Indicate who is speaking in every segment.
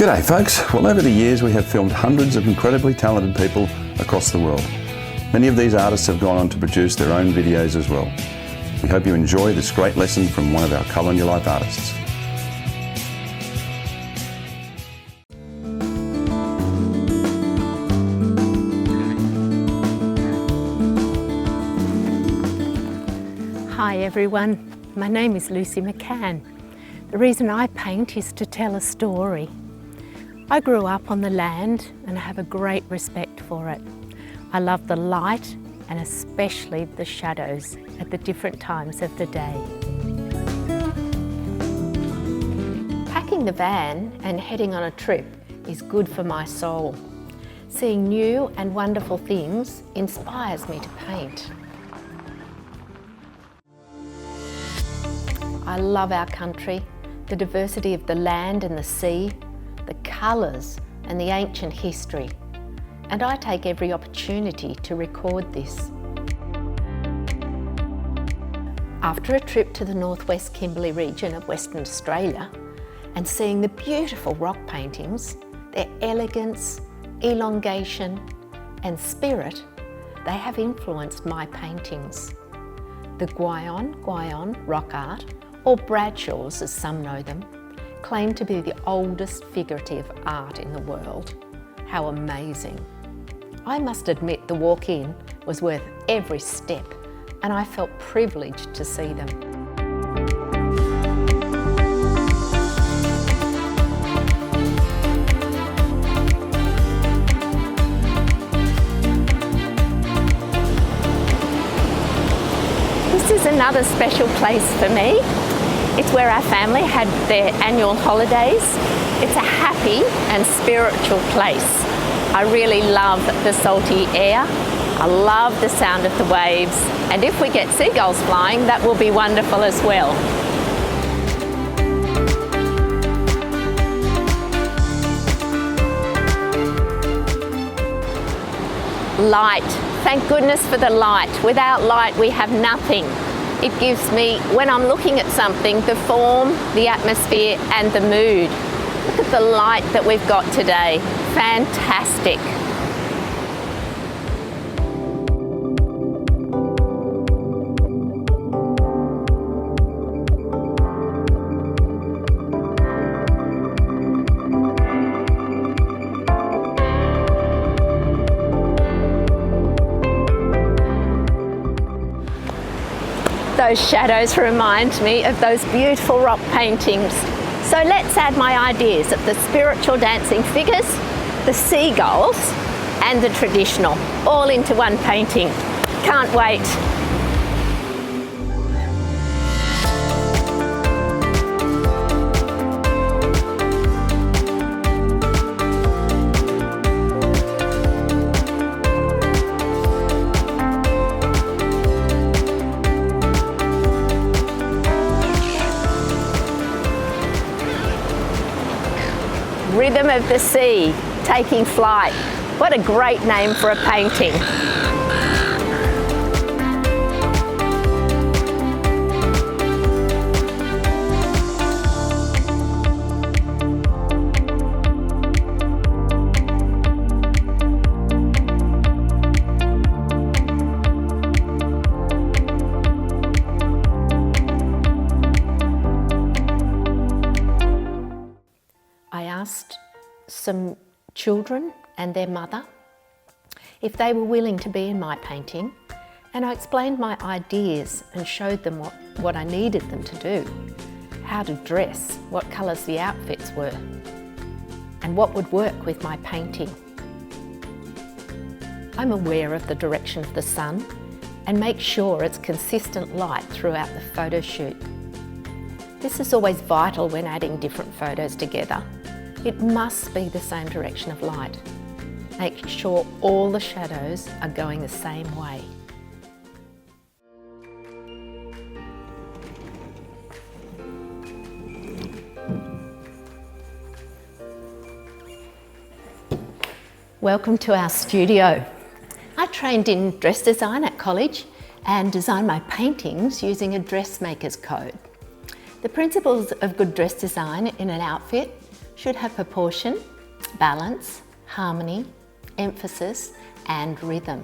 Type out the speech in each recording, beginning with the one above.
Speaker 1: G'day folks. Well, over the years we have filmed hundreds of incredibly talented people across the world. Many of these artists have gone on to produce their own videos as well. We hope you enjoy this great lesson from one of our Colour in Your Life artists.
Speaker 2: Hi everyone, my name is Lucy McCann. The reason I paint is to tell a story. I grew up on the land and I have a great respect for it. I love the light and especially the shadows at the different times of the day. Packing the van and heading on a trip is good for my soul. Seeing new and wonderful things inspires me to paint. I love our country, the diversity of the land and the sea, the colours and the ancient history, and I take every opportunity to record this. After a trip to the northwest Kimberley region of Western Australia and seeing the beautiful rock paintings, their elegance, elongation and spirit, they have influenced my paintings. The Gwion rock art, or Bradshaws as some know them, claim to be the oldest figurative art in the world. How amazing. I must admit the walk-in was worth every step and I felt privileged to see them. This is another special place for me. It's where our family had their annual holidays. It's a happy and spiritual place. I really love the salty air. I love the sound of the waves. And if we get seagulls flying, that will be wonderful as well. Light. Thank goodness for the light. Without light, we have nothing. It gives me, when I'm looking at something, the form, the atmosphere and the mood. Look at the light that we've got today. Fantastic. Those shadows remind me of those beautiful rock paintings. So let's add my ideas of the spiritual dancing figures, the seagulls and the traditional, all into one painting. Can't wait. Rhythm of the Sea, Taking Flight. What a great name for a painting. I asked some children and their mother if they were willing to be in my painting, and I explained my ideas and showed them what I needed them to do, how to dress, what colours the outfits were, and what would work with my painting. I'm aware of the direction of the sun and make sure it's consistent light throughout the photo shoot. This is always vital when adding different photos together. It must be the same direction of light. Make sure all the shadows are going the same way. Welcome to our studio. I trained in dress design at college and designed my paintings using a dressmaker's code. The principles of good dress design in an outfit should have proportion, balance, harmony, emphasis and rhythm.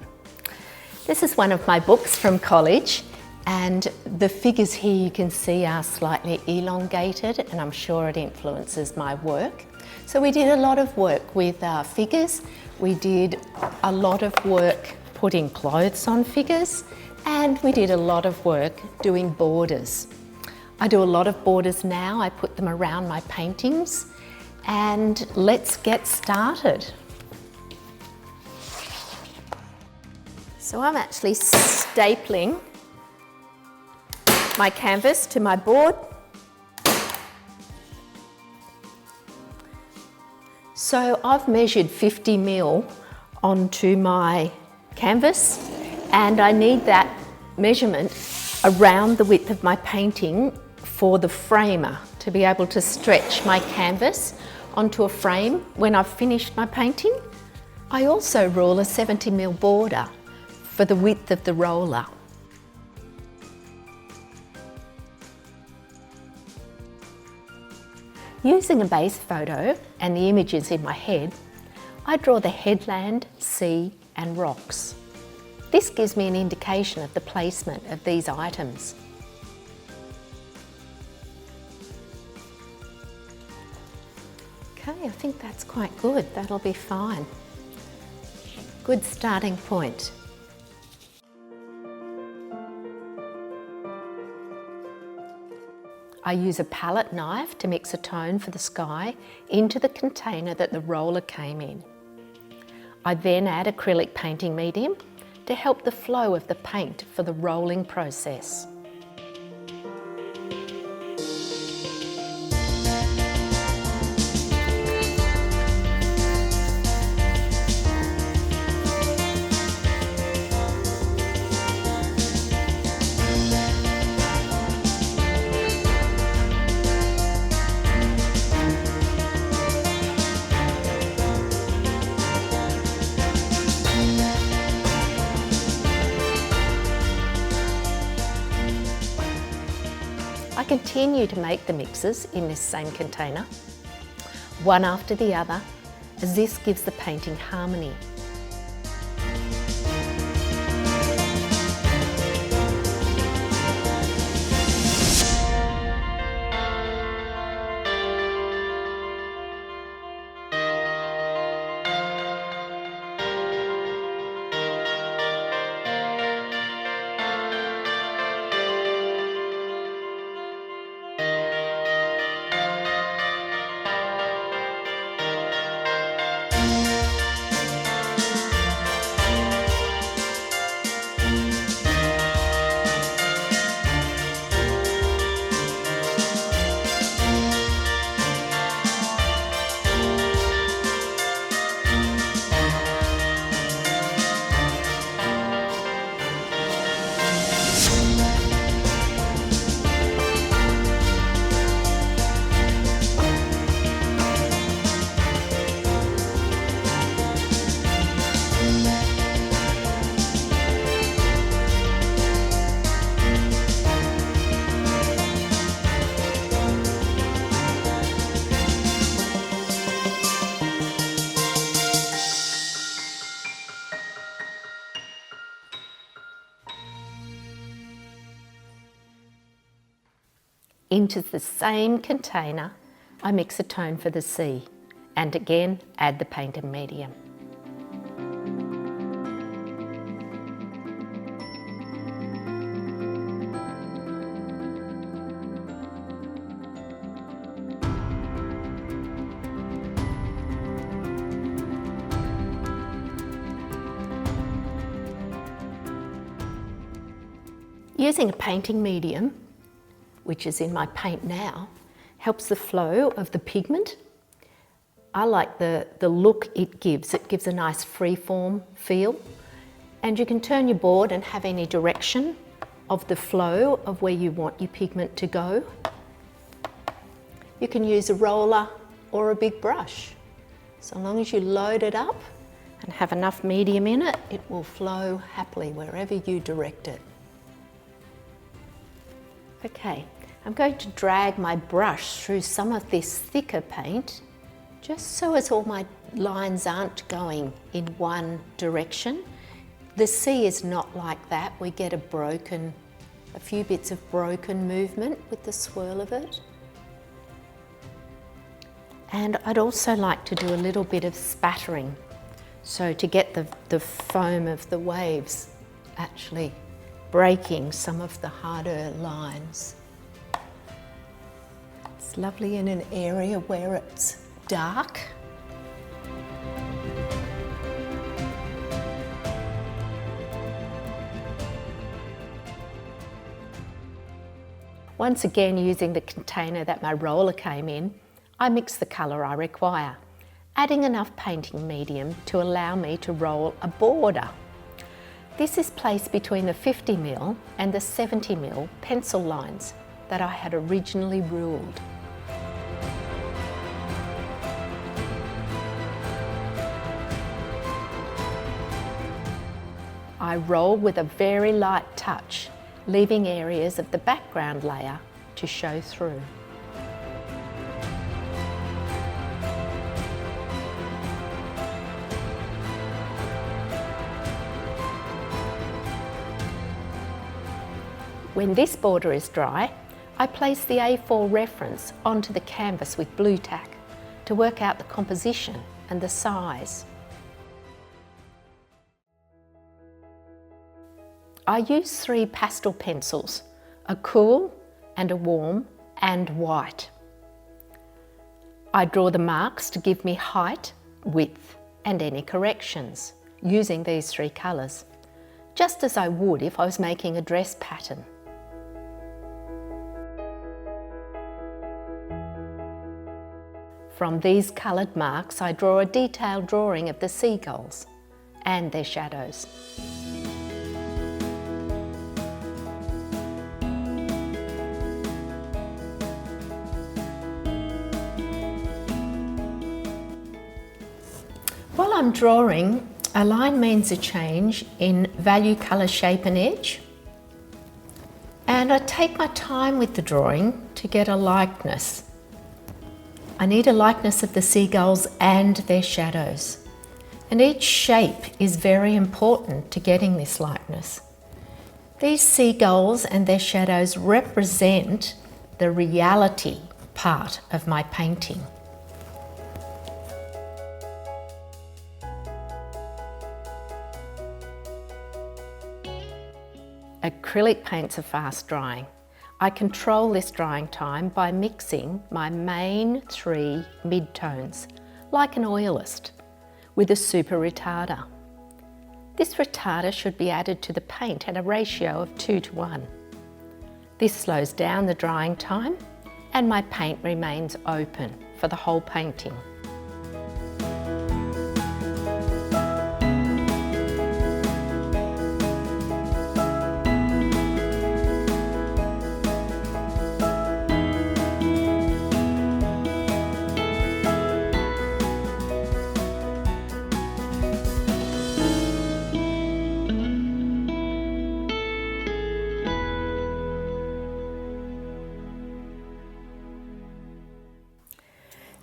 Speaker 2: This is one of my books from college, and the figures here you can see are slightly elongated, and I'm sure it influences my work. So we did a lot of work with figures. We did a lot of work putting clothes on figures, and we did a lot of work doing borders. I do a lot of borders now. I put them around my paintings, and let's get started. So I'm actually stapling my canvas to my board. So I've measured 50 mil onto my canvas, and I need that measurement around the width of my painting for the framer to be able to stretch my canvas onto a frame when I've finished my painting. I also rule a 70 mil border for the width of the roller. Using a base photo and the images in my head, I draw the headland, sea and rocks. This gives me an indication of the placement of these items. Okay, I think that's quite good. That'll be fine. Good starting point. I use a palette knife to mix a tone for the sky into the container that the roller came in. I then add acrylic painting medium to help the flow of the paint for the rolling process. I continue to make the mixes in this same container, one after the other, as this gives the painting harmony. Into the same container, I mix a tone for the sea, and again add the painted medium. Using a painting medium, which is in my paint now, helps the flow of the pigment. I like the look it gives. It gives a nice free-form feel. And you can turn your board and have any direction of the flow of where you want your pigment to go. You can use a roller or a big brush. So long as you load it up and have enough medium in it, it will flow happily wherever you direct it. Okay, I'm going to drag my brush through some of this thicker paint Just so as all my lines aren't going in one direction. The sea is not like that. We get a few bits of broken movement with the swirl of it. And I'd also like to do a little bit of spattering, so to get the foam of the waves actually breaking some of the harder lines. It's lovely in an area where it's dark. Once again, using the container that my roller came in, I mix the colour I require, adding enough painting medium to allow me to roll a border. This is placed between the 50mm and the 70mm pencil lines that I had originally ruled. I roll with a very light touch, leaving areas of the background layer to show through. When this border is dry, I place the A4 reference onto the canvas with blue tack to work out the composition and the size. I use 3 pastel pencils, a cool and a warm and white. I draw the marks to give me height, width and any corrections using these 3 colours, just as I would if I was making a dress pattern. From these coloured marks, I draw a detailed drawing of the seagulls and their shadows. While I'm drawing, a line means a change in value, colour, shape and edge. And I take my time with the drawing to get a likeness. I need a likeness of the seagulls and their shadows. And each shape is very important to getting this likeness. These seagulls and their shadows represent the reality part of my painting. Acrylic paints are fast drying. I control this drying time by mixing my main 3 midtones, like an oilist, with a super retarder. This retarder should be added to the paint at a ratio of 2:1. This slows down the drying time and my paint remains open for the whole painting.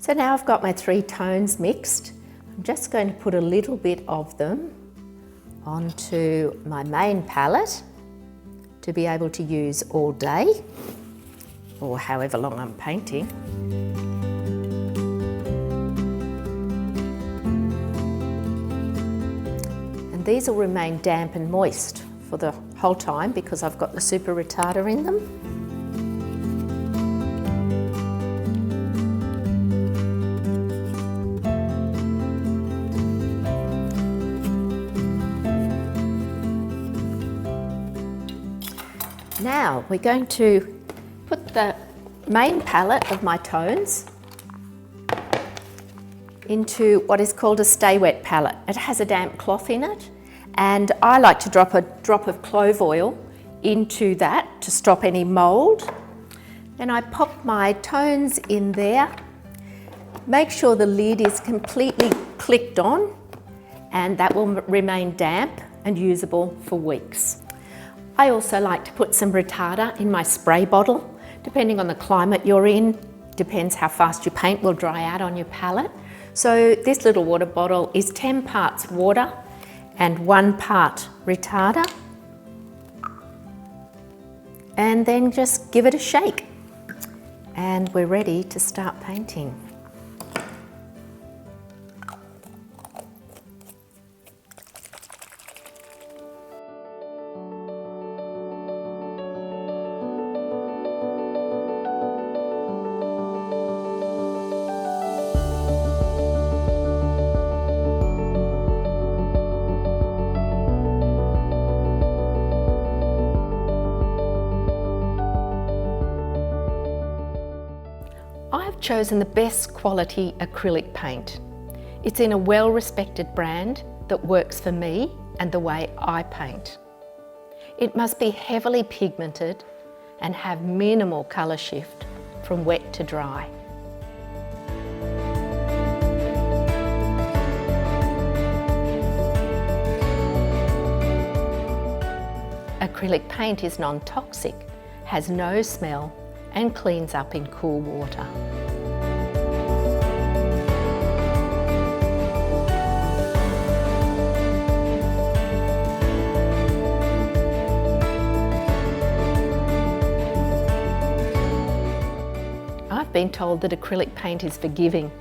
Speaker 2: So now I've got my 3 tones mixed. I'm just going to put a little bit of them onto my main palette to be able to use all day or however long I'm painting. And these will remain damp and moist for the whole time because I've got the super retarder in them. Now we're going to put the main palette of my tones into what is called a stay wet palette. It has a damp cloth in it and I like to drop a drop of clove oil into that to stop any mould. Then I pop my tones in there. Make sure the lid is completely clicked on and that will remain damp and usable for weeks. I also like to put some retarder in my spray bottle. Depending on the climate you're in, depends how fast your paint will dry out on your palette. So this little water bottle is 10 parts water and 1 part retarder. And then just give it a shake. And we're ready to start painting. I've chosen the best quality acrylic paint. It's in a well-respected brand that works for me and the way I paint. It must be heavily pigmented and have minimal colour shift from wet to dry. Acrylic paint is non-toxic, has no smell, and cleans up in cool water. I've been told that acrylic paint is forgiving.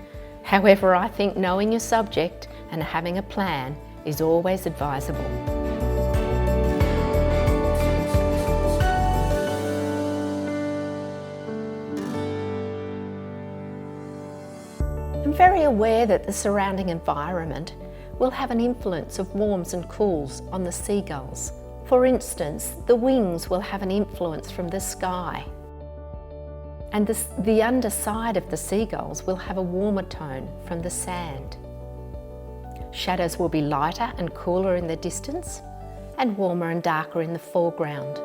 Speaker 2: However, I think knowing your subject and having a plan is always advisable. I'm very aware that the surrounding environment will have an influence of warms and cools on the seagulls. For instance, the wings will have an influence from the sky. And the underside of the seagulls will have a warmer tone from the sand. Shadows will be lighter and cooler in the distance, and warmer and darker in the foreground.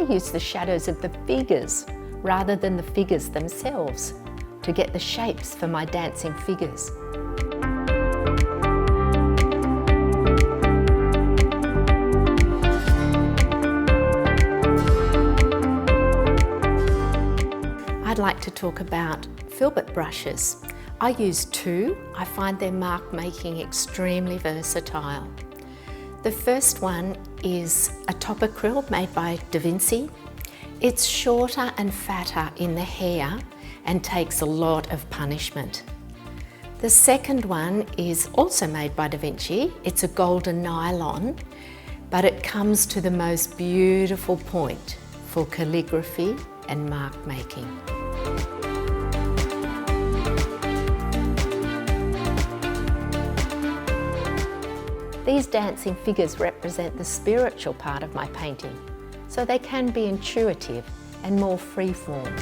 Speaker 2: Use the shadows of the figures rather than the figures themselves to get the shapes for my dancing figures. I'd like to talk about filbert brushes. I use 2. I find their mark making extremely versatile. The first one is a top acryl made by Da Vinci. It's shorter and fatter in the hair and takes a lot of punishment. The second one is also made by Da Vinci. It's a golden nylon, but it comes to the most beautiful point for calligraphy and mark making. These dancing figures represent the spiritual part of my painting, so they can be intuitive and more free-form.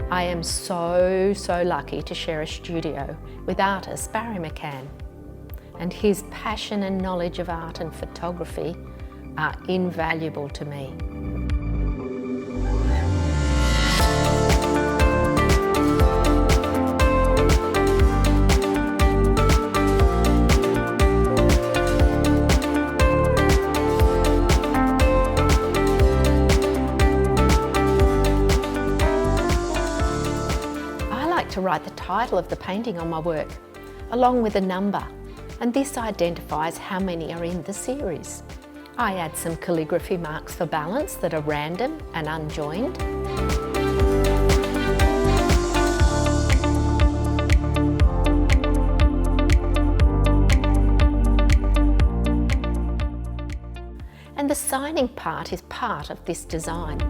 Speaker 2: I am so lucky to share a studio with artist Barry McCann, and his passion and knowledge of art and photography are invaluable to me. to write the title of the painting on my work, along with a number, and this identifies how many are in the series. I add some calligraphy marks for balance that are random and unjoined. And the signing part is part of this design.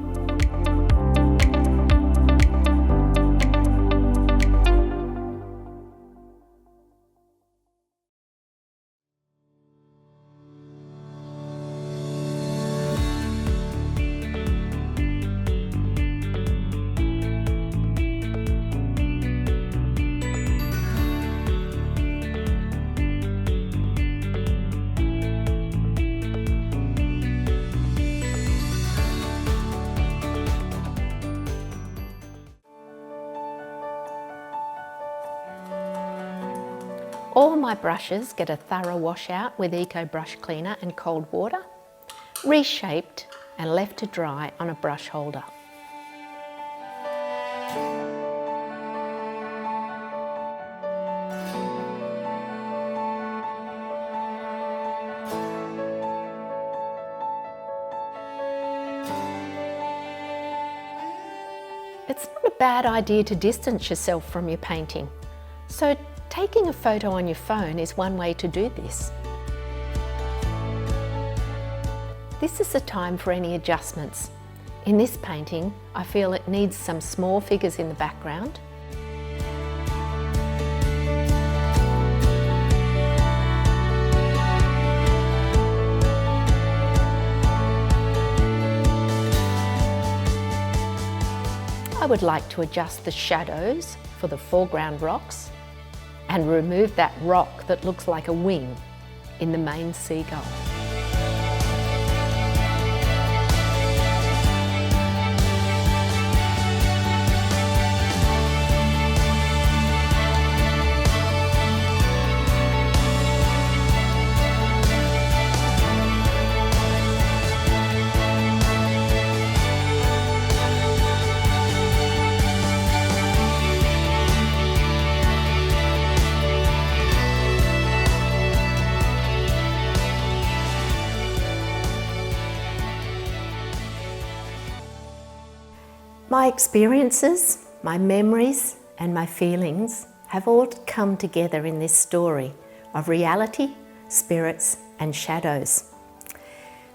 Speaker 2: All my brushes get a thorough wash out with Eco Brush Cleaner and cold water, reshaped and left to dry on a brush holder. It's not a bad idea to distance yourself from your painting, so taking a photo on your phone is one way to do this. This is the time for any adjustments. In this painting, I feel it needs some small figures in the background. I would like to adjust the shadows for the foreground rocks and remove that rock that looks like a wing in the main seagull. My experiences, my memories, and my feelings have all come together in this story of reality, spirits, and shadows.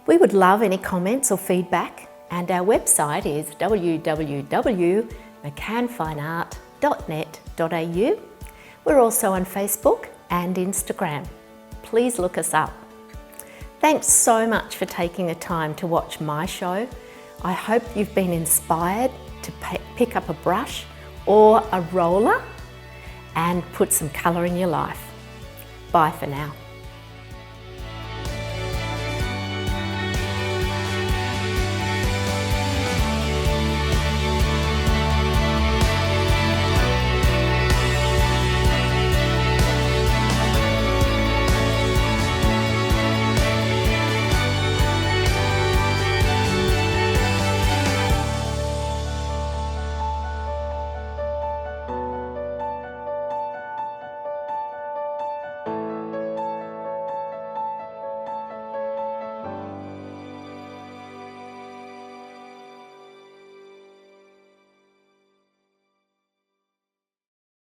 Speaker 2: We would love any comments or feedback, and our website is www.mccanfineart.net.au. We're also on Facebook and Instagram. Please look us up. Thanks so much for taking the time to watch my show. I hope you've been inspired to pick up a brush or a roller and put some colour in your life. Bye for now.